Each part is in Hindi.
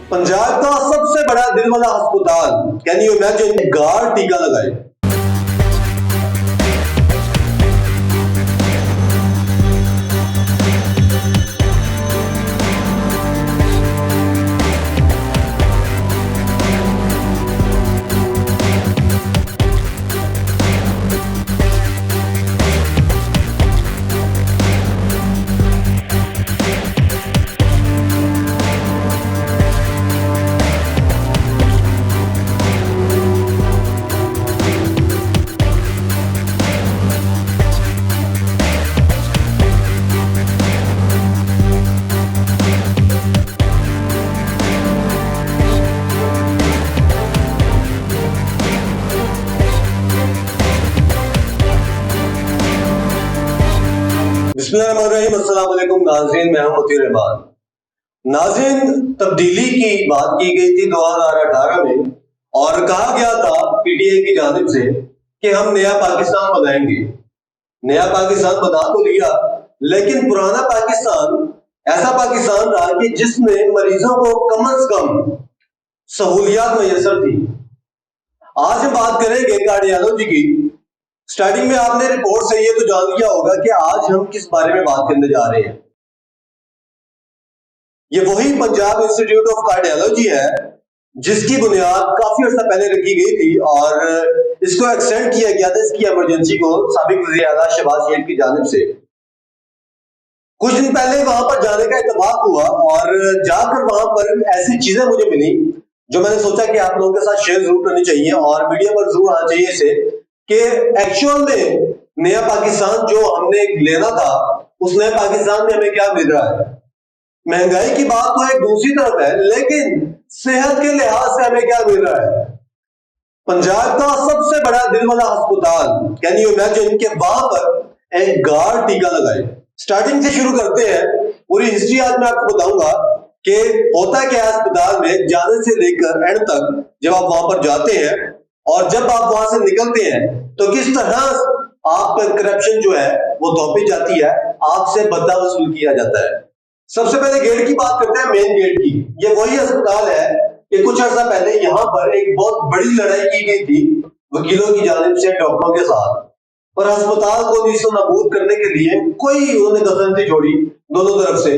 पंजाब का सबसे बड़ा दिल वाला अस्पताल, कैन यू इमेजिन, गार्ड टीका लगाए। बिस्मिल्लाहिर्रहमानिर्रहीम, अस्सलाम वालेकुम नाज़रीन, मैं हूं मोती रहमान। नाज़रीन, तब्दीली की बात की गई थी 2018 में और कहा गया था पीटीआई की जानिब से कि हम नया पाकिस्तान बनाएंगे। नया पाकिस्तान बना तो लिया, लेकिन पुराना पाकिस्तान ऐसा पाकिस्तान था कि जिसमें मरीजों को कम से कम सहूलियात मैसर थी। आज हम बात करेंगे कार्डियोलॉजी की। स्टार्टिंग में आपने रिपोर्ट से ये तो जान लिया होगा कि आज हम किस बारे में बात करने जा रहे हैं। ये वही पंजाब इंस्टीट्यूट ऑफ कार्डियोलॉजी है जिसकी बुनियाद काफी अर्सा पहले रखी गई थी और इसको एक्सटेंड किया गया था, इसकी इमरजेंसी को, साबिक वज़ीर-ए-आला शहबाज शरीफ की जानिब से। कुछ दिन पहले वहां पर जाने का इत्तेफाक हुआ और जाकर वहां पर ऐसी चीजें मुझे मिली जो मैंने सोचा कि आप लोगों के साथ शेयर जरूर करनी चाहिए और मीडिया पर जरूर आना चाहिए इसे, कि एक्चुअल में नया पाकिस्तान जो हमने लेना था, उस नए पाकिस्तान में हमें क्या मिल रहा है। महंगाई की बात तो एक दूसरी तरफ है, लेकिन सेहत के लिहाज से हमें क्या मिल रहा है। पंजाब का सबसे बड़ा दिल वाला अस्पताल, कैन यू इमेजिन, कि वहां पर एक गार्ड टीका लगाए। स्टार्टिंग से शुरू करते हैं, पूरी हिस्ट्री आज मैं आपको बताऊंगा कि होता क्या है अस्पताल में जाने से लेकर एंड तक। जब आप वहां पर जाते हैं और जब आप वहां से निकलते हैं तो किस तरह आप पर करप्शन जो है वो थोपी जाती है, आपसे बदला वसूल किया जाता है। सबसे पहले गेट की बात करते हैं, मेन गेट की। ये वही अस्पताल है कि कुछ अर्सा पहले यहाँ पर एक बहुत बड़ी लड़ाई की गई थी वकीलों की जानिब से डॉक्टरों के साथ, और अस्पताल को नीस्तनाबूद करने के लिए कोई उन्होंने कसर नहीं छोड़ी। दोनों तरफ से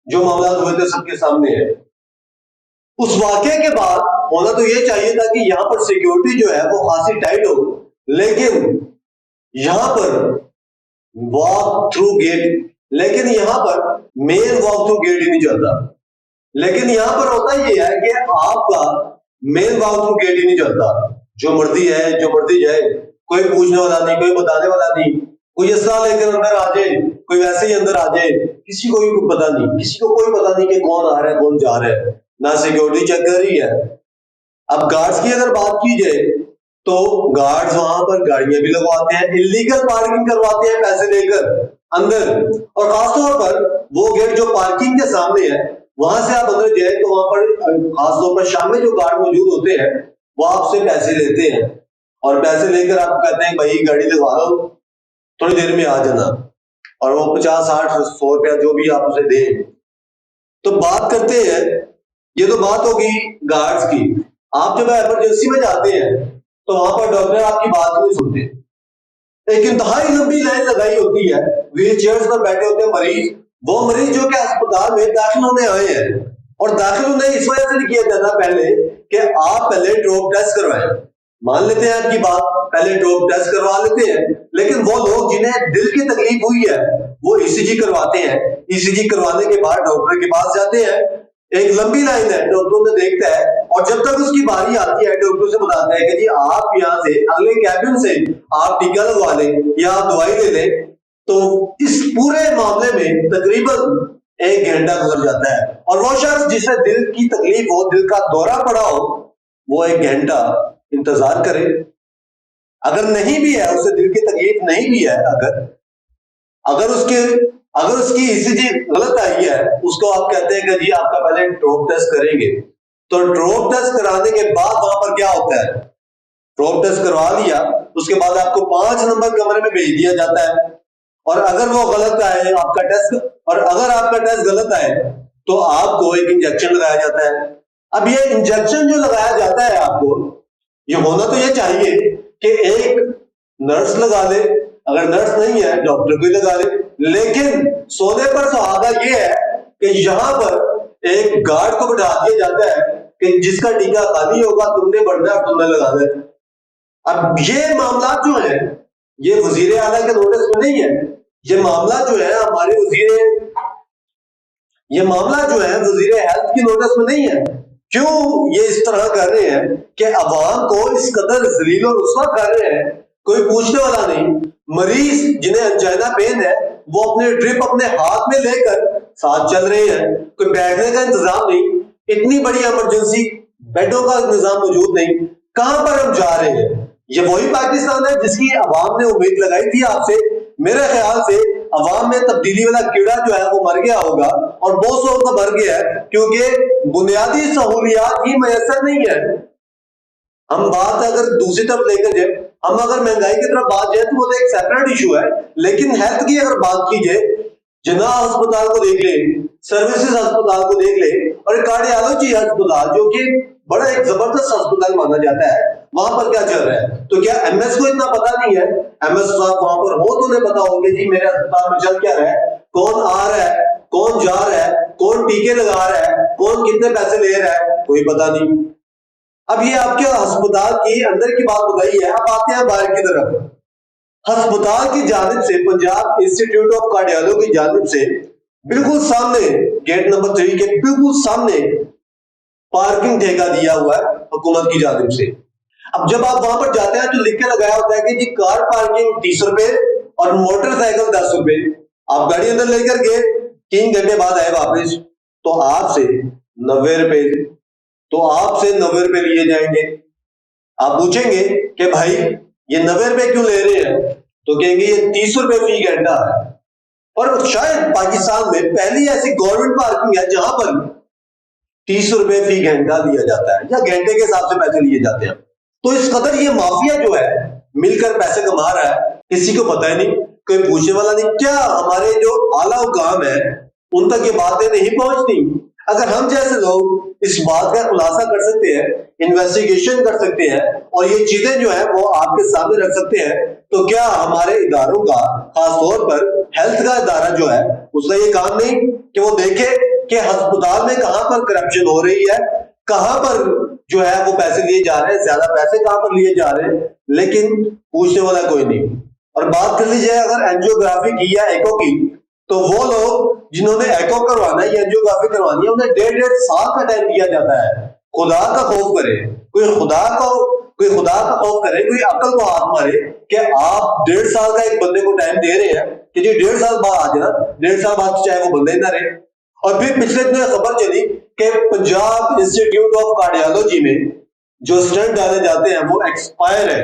जो मामला हुए थे सबके सामने है। उस वाकये के बाद होना तो ये चाहिए था कि यहाँ पर सिक्योरिटी जो है वो खासी टाइट हो, लेकिन यहाँ पर वॉक थ्रू गेट, लेकिन यहाँ पर मेन वॉक थ्रू गेट ही नहीं चलता। लेकिन यहाँ पर होता ये है कि आपका मेन वॉक थ्रू गेट ही नहीं चलता। जो मर्जी है, जो मर्जी जाए, कोई पूछने वाला नहीं, कोई बताने वाला नहीं, कोई असला लेकर अंदर आ जाए, कोई वैसे ही अंदर आ जाए, किसी को भी पता नहीं, किसी को कोई पता नहीं कि कौन आ रहा है कौन जा रहा है, ना सिक्योरिटी चेक कर रही है। अब गार्ड्स की अगर बात की जाए तो गार्ड्स वहां पर गाड़ियां भी लगवाते हैं, इलीगल पार्किंग करवाते हैं पैसे लेकर अंदर, और खासतौर पर वो गेट जो पार्किंग के सामने है वहां से आप अंदर जाए तो वहां पर खासतौर पर शाम में जो गार्ड मौजूद होते हैं वो आपसे पैसे लेते हैं और पैसे लेकर आपको कहते हैं भाई गाड़ी लगवा लो, थोड़ी देर में आ जाना, और वो 50, 60, 100 रुपया जो भी आप उसे दें। तो बात करते हैं, ये तो बात होगी गार्ड्स की। आप जब इमरजेंसी में जाते हैं तो वहां पर डॉक्टर आपकी बात नहीं सुनते। एक इंतहाई लंबी लाइन लगाई होती है, व्हील चेयर्स पर बैठे होते हैं मरीज, वो मरीज जो कि अस्पताल में दाखिल होने आए हैं, और दाखिल होने इस वजह से नहीं किया जाता पहले कि आप पहले ड्रॉप टेस्ट करवाएं। मान लेते हैं आपकी बात, पहले ड्रॉप टेस्ट करवा लेते हैं, लेकिन वो लोग जिन्हें दिल की तकलीफ हुई है वो ईसीजी करवाते हैं। ईसीजी करवाने के बाद डॉक्टर के पास जाते हैं, एक लंबी लाइन है, डॉक्टरों ने देखता है, और जब तक उसकी बारी आती है डॉक्टर से बताता है कि जी आप यहाँ से अगले कैबिन से आप टीका लगवा लें या आप दवाई ले लें। तो इस पूरे मामले में तकरीबन 1 घंटा गुजर जाता है, और वो शख्स जिसे दिल की तकलीफ हो, दिल का दौरा पड़ा हो, वो 1 घंटा इंतजार करे। अगर नहीं भी है, उसे दिल की तकलीफ नहीं भी है, अगर उसकी ईसीजी गलत आई है, उसको आप कहते हैं कि जी आपका पहले ड्रॉप टेस्ट करेंगे। तो ड्रॉप टेस्ट कराने के बाद वहां पर क्या होता है, ड्रॉप टेस्ट करवा लिया, उसके बाद आपको 5 नंबर कमरे में भेज दिया जाता है, और अगर वो गलत आए आपका टेस्ट, और अगर आपका टेस्ट गलत आए तो आपको एक इंजेक्शन लगाया जाता है। अब ये इंजेक्शन जो लगाया जाता है आपको, ये होना तो ये चाहिए कि एक नर्स लगा ले, अगर नर्स नहीं है डॉक्टर को लगा ले, लेकिन सोने पर सुहागा ये है कि यहाँ पर एक गार्ड को बिठा दिया जाता है कि जिसका टीका खाली होगा तुमने बढ़ना है और तुमने लगाना है। अब ये मामला जो है ये वजीर आला के नोटिस में नहीं है, ये मामला जो है हमारे वजीर हेल्थ की नोटिस में नहीं है। क्यों ये इस तरह कर रहे हैं कि अवाम को इस कदर जलील और रुस्वा कर रहे हैं, कोई पूछने वाला नहीं। मरीज जिन्हें अंजाइना पेन है वो अपने ड्रिप अपने हाथ में लेकर साथ चल रहे हैं, कोई बैठने का इंतजाम नहीं, इतनी बड़ी इमरजेंसी बेडों का निजाम मौजूद नहीं, कहां पर हम जा रहे हैं? ये वही पाकिस्तान है जिसकी अवाम ने उम्मीद लगाई थी आपसे। मेरे ख्याल से अवाम में तब्दीली वाला कीड़ा जो है वो मर गया होगा, और बहुत सौ का मर गया है, क्योंकि बुनियादी सहूलियात ही मैसर नहीं है। हम बात अगर दूसरी तरफ लेकर जाए, हम अगर महंगाई की तरफ बात जाए तो वो तो एक सेपरेट इशू है, लेकिन हेल्थ की अगर बात की जाए, जना अस्पताल को देख ले, सर्विसेज अस्पताल को देख ले, और कार्डियोलॉजी अस्पताल जो कि बड़ा एक जबरदस्त अस्पताल माना जाता है, वहां पर क्या चल रहा है? तो क्या एमएस को इतना पता नहीं है? एमएस साहब वहां पर हो तो उन्हें पता होगा जी मेरे अस्पताल में चल क्या रहा है, कौन आ रहा है, कौन जा रहा है, कौन टीके लगा रहा है, कौन कितने पैसे ले रहा है, कोई पता नहीं। अब ये आपके अस्पताल की अंदर की बात बताई है, अब आते हैं बाहर की तरफ। अस्पताल की जानिब से, पंजाब इंस्टीट्यूट ऑफ कार्डियोलॉजी की जानिब से बिल्कुल सामने गेट नंबर 3 के बिल्कुल सामने पार्किंग ठेका दिया हुआ है हुकूमत की जानिब से। अब जब आप वहां पर जाते हैं तो लिख के लगाया होता है कि जी कार पार्किंग 30 रुपए और मोटरसाइकिल 10 रुपए। आप गाड़ी अंदर लेकर गए, 3 घंटे बाद आए वापस, तो आपसे 90 रुपए लिए जाएंगे। आप पूछेंगे कि भाई ये 90 रुपए क्यों ले रहे हैं, तो कहेंगे ये 30 रुपए फी घंटा है। और शायद पाकिस्तान में पहली ऐसी गवर्नमेंट पार्किंग है जहां पर 30 रुपए फी घंटा लिया जाता है, या घंटे के हिसाब से पैसे लिए जाते हैं। तो इस कदर ये माफिया जो है मिलकर पैसे कमा रहा है, किसी को पता ही नहीं, कोई पूछने वाला नहीं। क्या हमारे जो आला हुकाम है उन तक ये बातें नहीं पहुंचती? अगर हम जैसे लोग इस बात का खुलासा कर सकते हैं, इन्वेस्टिगेशन कर सकते हैं, और ये चीजें जो है वो आपके सामने रख सकते हैं, तो क्या हमारे इदारों का, खासतौर पर हेल्थ का इदारा जो है, उसका ये काम नहीं कि वो देखे कि अस्पताल में कहां पर करप्शन हो रही है, कहां पर जो है वो पैसे लिए जा रहे हैं, ज्यादा पैसे कहां पर लिए जा रहे हैं, लेकिन पूछने वाला कोई नहीं। और बात कर लीजिए अगर एंजियोग्राफी की या एको की, तो वो लोग जिन्होंने एको करवाना है या एंजियोग्राफी करवानी है, उन्हें 1.5 साल का टाइम दिया जाता है। खुदा का खौफ करे, कोई खुदा का खौफ करे, कोई अकल को हाथ मारे कि आप 1.5 साल का एक बंदे को टाइम दे रहे हैं कि जी 1.5 साल बाद आ जाना, 1.5 साल बाद चाहे वो बंदे ना रहे। और फिर पिछले दिन खबर चली कि पंजाब इंस्टीट्यूट ऑफ कार्डियोलॉजी में जो स्टंट डाले जाते हैं वो एक्सपायर है।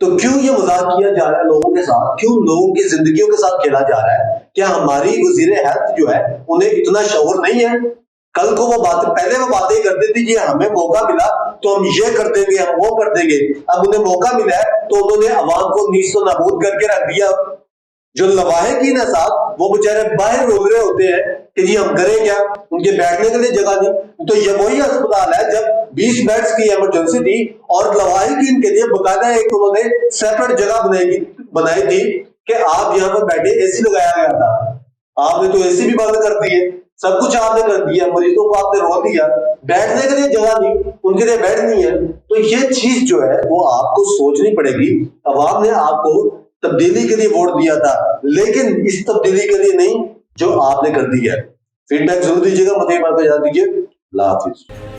तो क्यों ये मजाक किया जा रहा है लोगों के साथ, क्यों लोगों की जिंदगियों के साथ खेला जा रहा है? क्या हमारी वजीर हेल्थ जो है उन्हें इतना शऊर नहीं है? कल को पहले वो बातें करती थी कि हमें मौका मिला तो हम ये कर देंगे, हम वो कर देंगे। अब उन्हें मौका मिला है तो उन्होंने अवाम को नीस्तो नाबूद करके रख दिया। जो लवाहिकीन है साहब, वो बेचारे बाहर रोक रहे होते हैं कि जी हम करें क्या, उनके बैठने के लिए जगह नहीं। तो ये वही अस्पताल है जब 20 बेड्स की इमरजेंसी थी और लवाहिकीन के लिए बकायदा एक उन्होंने सेपरेट जगह बनाई थी कि आप यहाँ पर बैठे, एसी लगाया गया था। आपने तो एसी भी बंद कर दिए, सब कुछ आपने कर दिया, मरीजों को आपने रोक दिया, बैठने के लिए जगह नहीं, उनके लिए बेड नहीं है। तो ये चीज जो है वो आपको सोचनी पड़ेगी। अवाम ने आपको तब्दीली के लिए वोट दिया था, लेकिन इस तब्दीली के लिए नहीं जो आपने कर दी है। फीडबैक जरूर दीजिएगा, मत याद दीजिए। अल्लाह हाफिज।